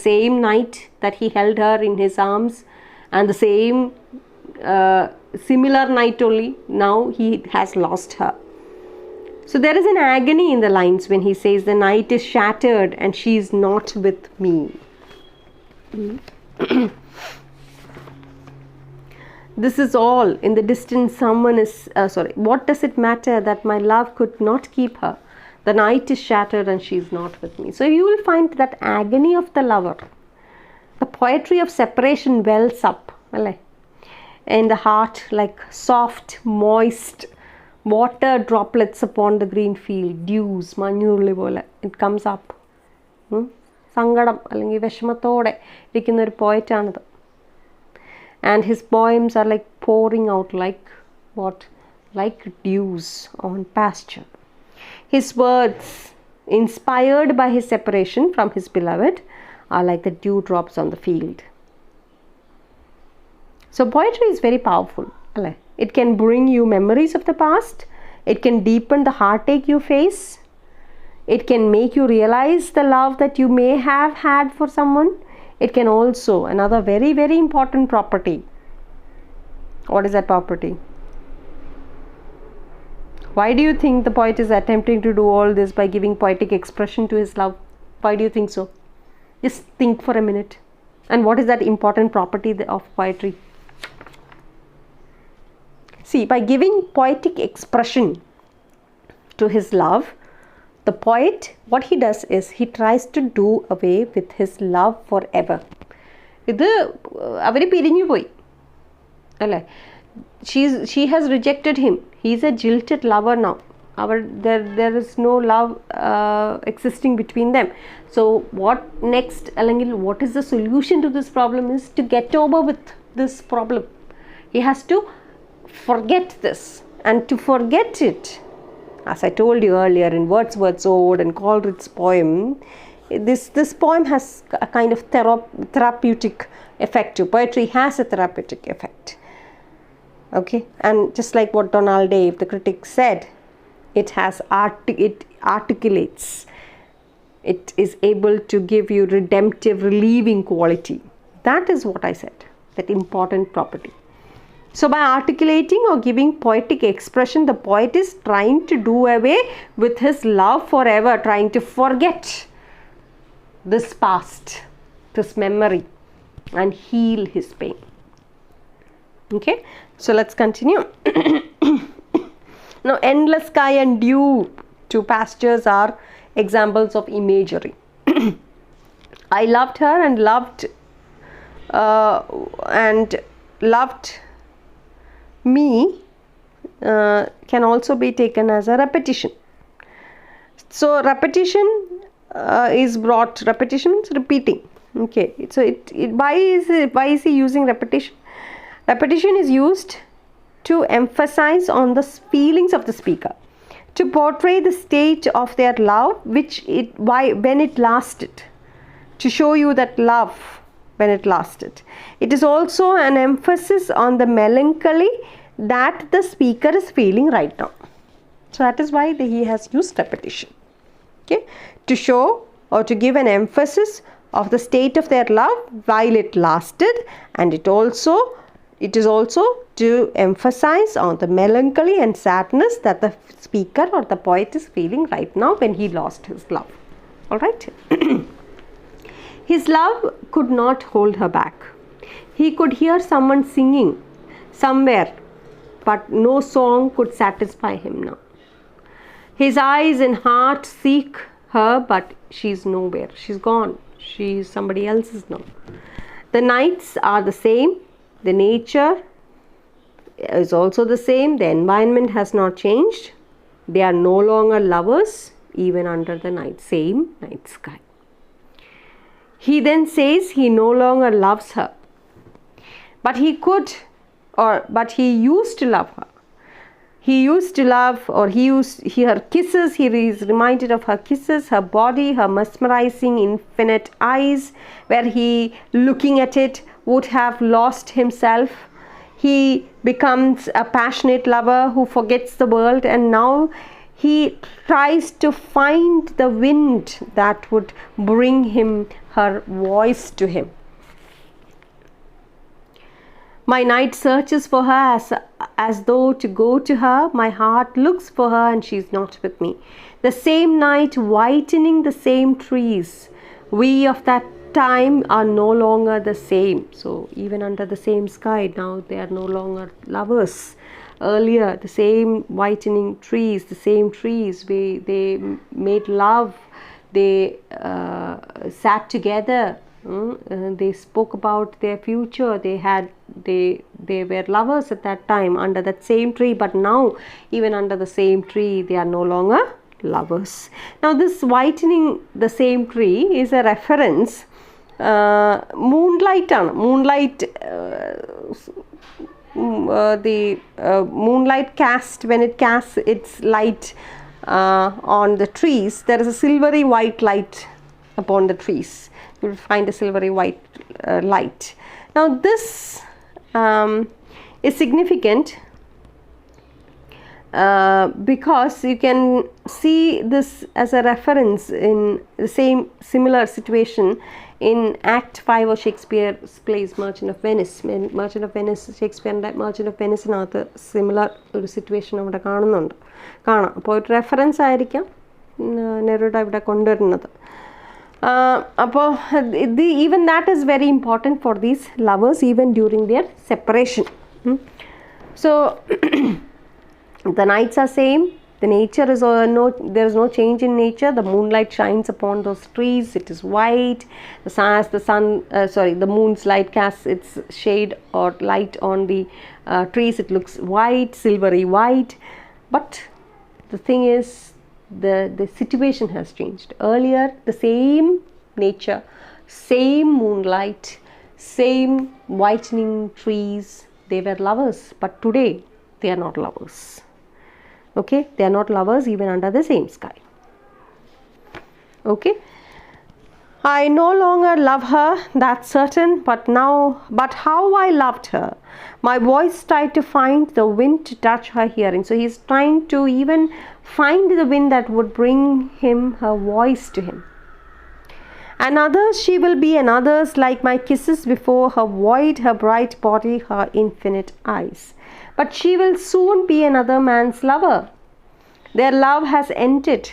same night that he held her in his arms, and the same similar night only now he has lost her. So there is an agony in the lines when he says the night is shattered and she is not with me. This is all. In the distance, someone is, what does it matter that my love could not keep her? The night is shattered and she is not with me. So you will find that agony of the lover. The poetry of separation wells up in the heart like soft, moist water droplets upon the green field, dews, manyurli pole. It comes up. Sangadam, അല്ലെങ്കിൽ വിഷമത്തോടെ ഇരിക്കുന്ന ഒരു പോയറ്റാണിത്. And his poems are like pouring out like what? Like dews on pasture. His words, inspired by his separation from his beloved, are like the dewdrops on the field. So poetry is very powerful. It can bring you memories of the past. It can deepen the heartache you face. It can make you realize the love that you may have had for someone. It can also, another very, very important property. What is that property? Why do you think the poet is attempting to do all this by giving poetic expression to his love? Why do you think so? Just think for a minute. And what is that important property of poetry? See, by giving poetic expression to his love, the poet, what he does is he tries to do away with his love forever. ഇത് അവർ പിരിഞ്ഞു പോയി അല്ലേ? She has rejected him. He is a jilted lover now. There is no love existing between them. So what next? What is the solution to this problem is to get over with this problem. He has to forget this, and to forget it, as I told you earlier in Wordsworth's Ode and Coleridge's poem, this poem has a kind of therapeutic effect too. Poetry has a therapeutic effect. Okay, and just like what Donald Dave, the critic, said, it articulates. It is able to give you redemptive, relieving quality. That is what I said, that important property. So by articulating or giving poetic expression, the poet is trying to do away with his love forever, trying to forget this past, this memory, and heal his pain. Okay, so let's continue. Now, endless sky and dew to pastures are examples of imagery. I loved her and loved me can also be taken as a repetition. So repetition repetition means repeating. Okay, so why is he using repetition? Repetition is used to emphasize on the feelings of the speaker, to portray the state of their love when it lasted, to show you that love when it lasted. It is also an emphasis on the melancholy that the speaker is feeling right now. So that is why he has used repetition. Okay, to show or to give an emphasis of the state of their love while it lasted, and it is also to emphasize on the melancholy and sadness that the speaker or the poet is feeling right now when he lost his love. All right. His love could not hold her back. He could hear someone singing somewhere, but no song could satisfy him now. His eyes and heart seek her, but she's nowhere. She's gone. She's somebody else's now. The nights are the same. The nature is also the same. The environment has not changed. They are no longer lovers, even under the same night sky. He then says he no longer loves her, but he used to love her. He used to love, or her kisses. He is reminded of her kisses, her body, her mesmerizing infinite eyes, where he, looking at it, would have lost himself. He becomes a passionate lover who forgets the world, and now he tries to find the wind that would bring her voice to him. My night searches for her as though to go to her. My heart looks for her and she is not with me. The same night whitening the same trees. We of that time are no longer the same. So even under the same sky, now they are no longer lovers. Earlier, the same whitening trees, the same trees, they made love, they sat together, they spoke about their future, they were lovers at that time under that same tree. But now, even under the same tree, they are no longer lovers. Now this whitening the same tree is a reference. Moonlight the moonlight cast, when it casts its light on the trees, there is a silvery white light upon the trees. You will find a silvery white light. Now this is significant because you can see this as a reference in the similar situation in Act 5 of Shakespeare's plays Merchant of Venice. Shakespeare's Merchant of Venice in similar situation അവിടെ കാണുന്നുണ്ട്. അപ്പോൾ ഒരു reference ആയിരിക്കാം നെറൂഡ ഇവിടെ കൊണ്ടുവരുന്നത്. അപ്പോൾ even that is very important for these lovers even during their separation. So the nights are same. The nature is there is no change in nature. The moonlight shines upon those trees. It is white. The moon's light casts its shade or light on the trees. It looks white, silvery white. But the thing is, the situation has changed. Earlier, the same nature, same moonlight, same whitening trees, they were lovers. But today, they are not lovers. Okay, they are not lovers even under the same sky. Okay, I no longer love her, that's certain, but how I loved her. My voice tried to find the wind to touch her hearing. So he's trying to even find the wind that would bring him her voice to him. And others she will be, and others like my kisses before her void, her bright body, her infinite eyes. But she will soon be another man's lover. Their love has ended.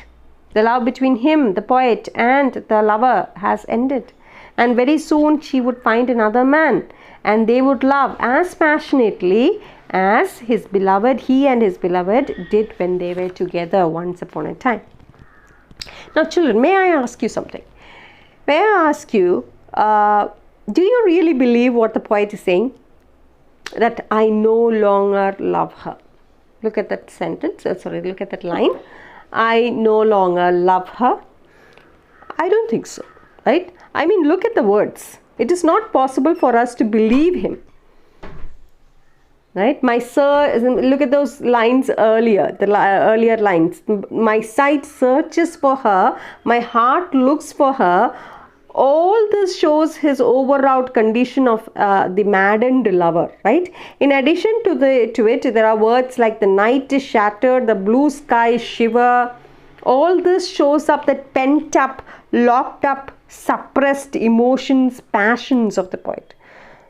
The love between him, the poet, and the lover has ended. And very soon she would find another man, and they would love as passionately as he and his beloved did when they were together once upon a time. Now children, may I ask you something? May I ask you, do you really believe what the poet is saying? That I no longer love her. Look at that sentence, look at that line. I no longer love her. I don't think so, right? I mean, look at the words. It is not possible for us to believe him, right? Look at those lines earlier, earlier lines. My sight searches for her, my heart looks for her. All this shows his overwrought condition of the maddened lover, right? In addition to it, there are words like the night is shattered, the blue sky shiver. All this shows up that pent up, locked up, suppressed emotions, passions of the poet.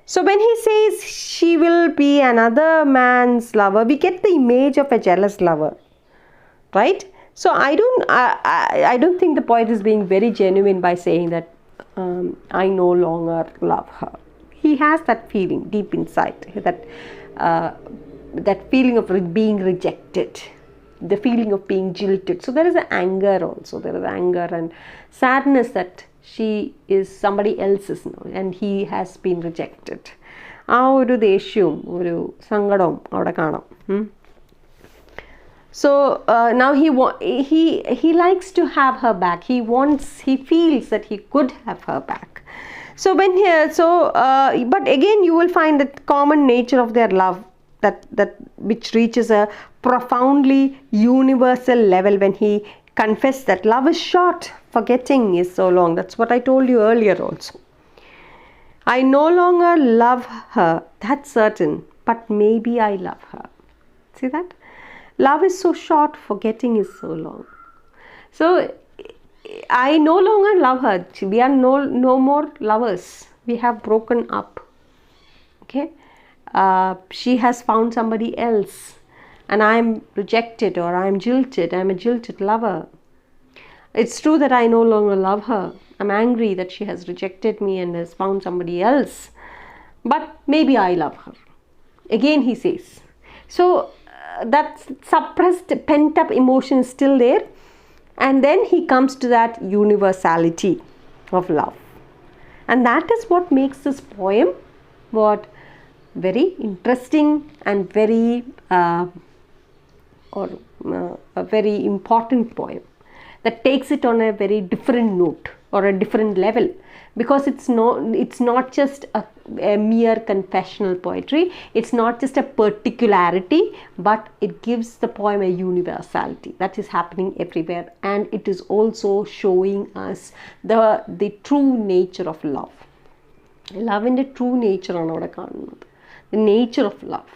So when he says she will be another man's lover, we get the image of a jealous lover, right? So I don't think the poet is being very genuine by saying that I no longer love her. He has that feeling deep inside, that feeling of being rejected, the feeling of being jilted. So there is an anger also. There is anger and sadness that she is somebody else's now and he has been rejected. ആ ഒരു ദേഷ്യവും ഒരു സങ്കടവും അവിടെ കാണാം. So now he likes to have her back. He feels that he could have her back. So but again you will find that common nature of their love that which reaches a profoundly universal level when he confessed that love is short, forgetting is so long. That's what I told you earlier also. I no longer love her, that's certain, but maybe I love her. See that? Love is so short, forgetting is so long. So I no longer love her. We are no more lovers. We have broken up. Okay, she has found somebody else, and I am rejected, or I am jilted. I am a jilted lover. It's true that I no longer love her. I'm angry that she has rejected me and has found somebody else. But maybe I love her. Again he says. So that suppressed, pent up emotion is still there. And then he comes to that universality of love. And that is what makes this poem very interesting and very a very important poem that takes it on a very different note or a different level, because it's not just a mere confessional poetry, it's not just a particularity, but it gives the poem a universality that is happening everywhere, and it is also showing us the true nature of love. Love's true nature ആണ് അവിടെ കാണുന്നത്. The nature of love.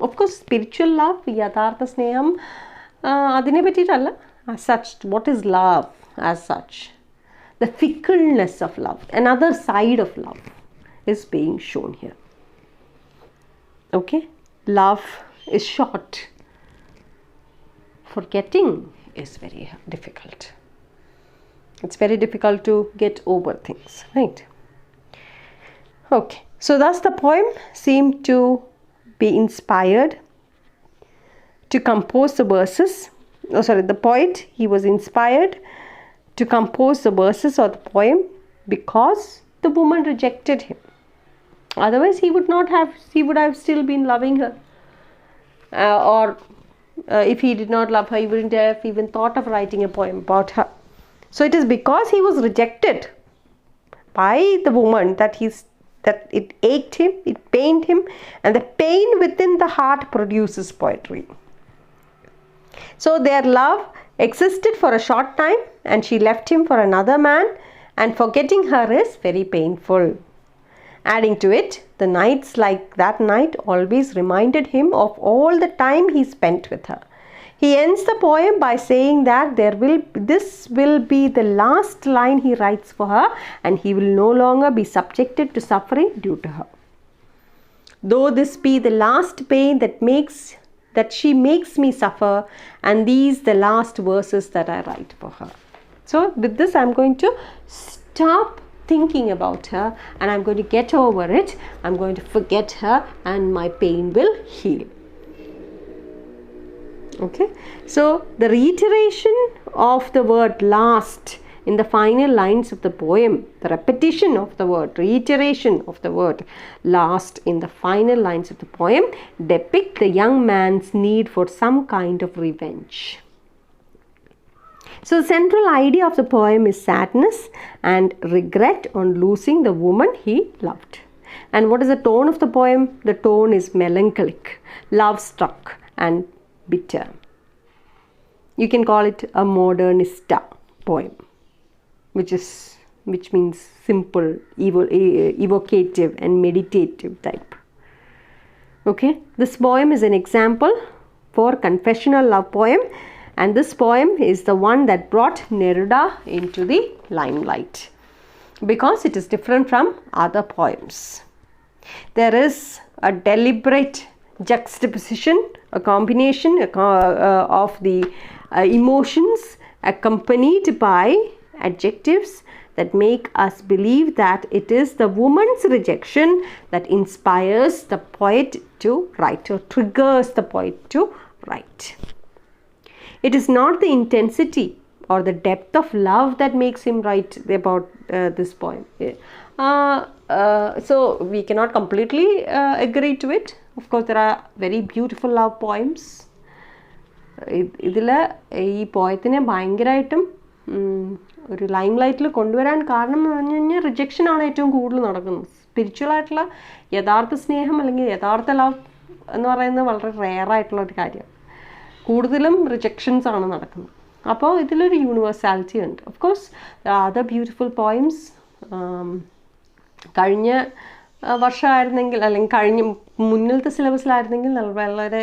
Of course, spiritual love, യഥാർത്ഥ സ്നേഹം, അതിനെ പറ്റിയിട്ടല്ല. As such, what is love as such? The fickleness of love, another side of love, is being shown here. Okay? Love is short. Forgetting is very difficult. It's very difficult to get over things, right? Okay. So thus the poem seemed to be inspired to compose the verses. The poet, he was inspired to compose the verses of the poem because the woman rejected him. Otherwise he would have still been loving her. If he did not love her, he wouldn't have even thought of writing a poem about her. So it is because he was rejected by the woman that it ached him, it pained him, and the pain within the heart produces poetry. So their love existed for a short time, and she left him for another man, and forgetting her is very painful. Adding to it, the nights like that night always reminded him of all the time he spent with her. He ends the poem by saying that this will be the last line he writes for her, and he will no longer be subjected to suffering due to her. Though this be the last pain that she makes me suffer, and these the last verses that I write for her. So with this I'm going to stop thinking about her, and I'm going to get over it. I'm going to forget her, and my pain will heal. Okay, so the reiteration of the word last in the final lines of the poem, the repetition of the word, reiteration of the word last in the final lines of the poem, depict the young man's need for some kind of revenge. So the central idea of the poem is sadness and regret on losing the woman he loved. And what is the tone of the poem? The tone is melancholic, love-struck, and bitter. You can call it a modernista poem, which means simple, evocative, and meditative type. Okay, this poem is an example for confessional love poem, and this poem is the one that brought Neruda into the limelight because it is different from other poems. There is a deliberate juxtaposition, a combination of the emotions accompanied by adjectives that make us believe that it is the woman's rejection that inspires the poet to write, or triggers the poet to write. It is not the intensity or the depth of love that makes him write about this poem. So we cannot completely agree to it. Of course, there are very beautiful love poems. ഇതിൽ ഈ പോയത്തിനെ ഭയങ്കരമായിട്ടും ഒരു lime ലൈറ്റിൽ കൊണ്ടുവരാൻ കാരണം എന്ന് പറഞ്ഞു കഴിഞ്ഞാൽ റിജക്ഷനാണ് ഏറ്റവും കൂടുതൽ നടക്കുന്നത്. സ്പിരിച്വലായിട്ടുള്ള യഥാർത്ഥ സ്നേഹം അല്ലെങ്കിൽ യഥാർത്ഥ ലവ് എന്ന് പറയുന്നത് വളരെ റെയറായിട്ടുള്ള ഒരു കാര്യമാണ്. കൂടുതലും റിജക്ഷൻസ് ആണ് നടക്കുന്നത്. അപ്പോൾ ഇതിലൊരു യൂണിവേഴ്സാലിറ്റി ഉണ്ട്. Of course other beautiful poems കഴിഞ്ഞ വർഷമായിരുന്നെങ്കിൽ അല്ലെങ്കിൽ കഴിഞ്ഞ മുന്നിലത്തെ സിലബസിലായിരുന്നെങ്കിൽ വളരെ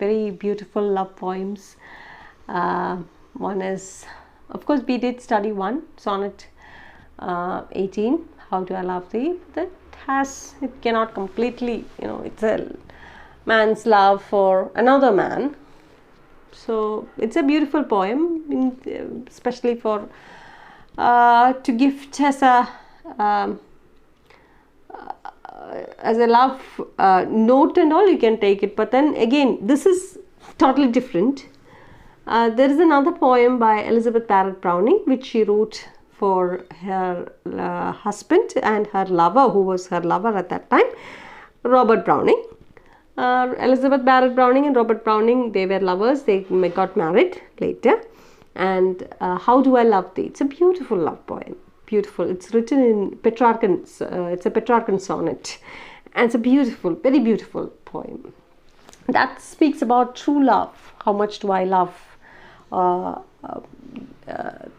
very beautiful love poems. One is, of course, we did study one, sonnet 18, How Do I Love Thee. It cannot completely, it's a man's love for another man, So it's a beautiful poem, especially for to gift as a love note and all. You can take it, but then again, this is totally different. There is another poem by Elizabeth Barrett Browning which she wrote for her husband and her lover, who was her lover at that time, Robert Browning. Elizabeth Barrett Browning and Robert Browning, they were lovers. They got married later. And How Do I Love Thee? It's a beautiful love poem. Beautiful. It's written in Petrarchan. It's a Petrarchan sonnet, and it's a beautiful, very beautiful poem. That speaks about true love. How much do I love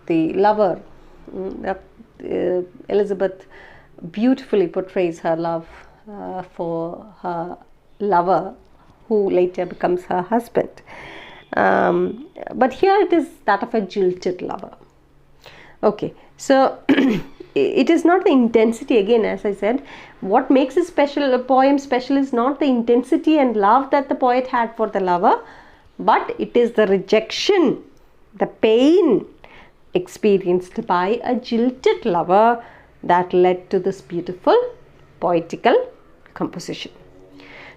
the lover? Elizabeth beautifully portrays her love for her lover, who later becomes her husband. But here it is that of a jilted lover. Okay, so it is not the intensity, again, as I said. What makes a poem special is not the intensity and love that the poet had for the lover, but it is the rejection, the pain experienced by a jilted lover that led to this beautiful poetical composition.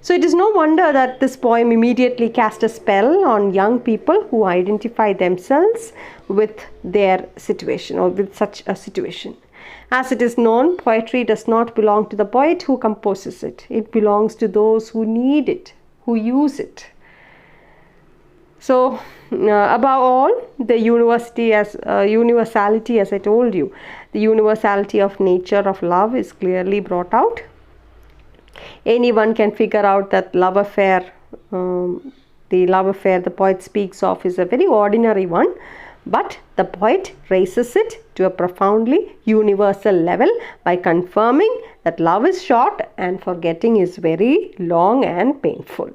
So it is no wonder that this poem immediately cast a spell on young people who identify themselves with their situation or with such a situation. As it is known, poetry does not belong to the poet who composes it. It belongs to those who need it, who use it. So above all, the universality, as I told you, the universality of nature of love is clearly brought out. Anyone can figure out that love affair, the love affair the poet speaks of, is a very ordinary one, but the poet raises it to a profoundly universal level by confirming that love is short and forgetting is very long and painful.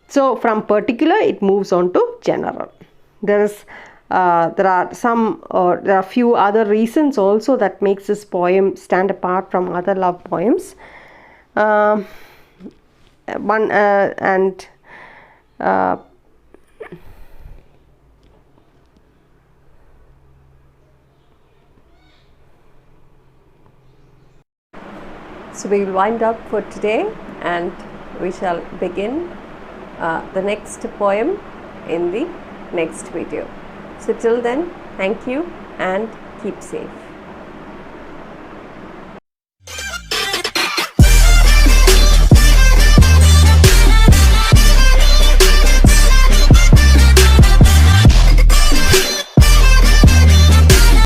So from particular it moves on to general. There are a few other reasons also that makes this poem stand apart from other love poems. So we will wind up for today, and we shall begin the next poem in the next video. So till then, thank you and keep safe.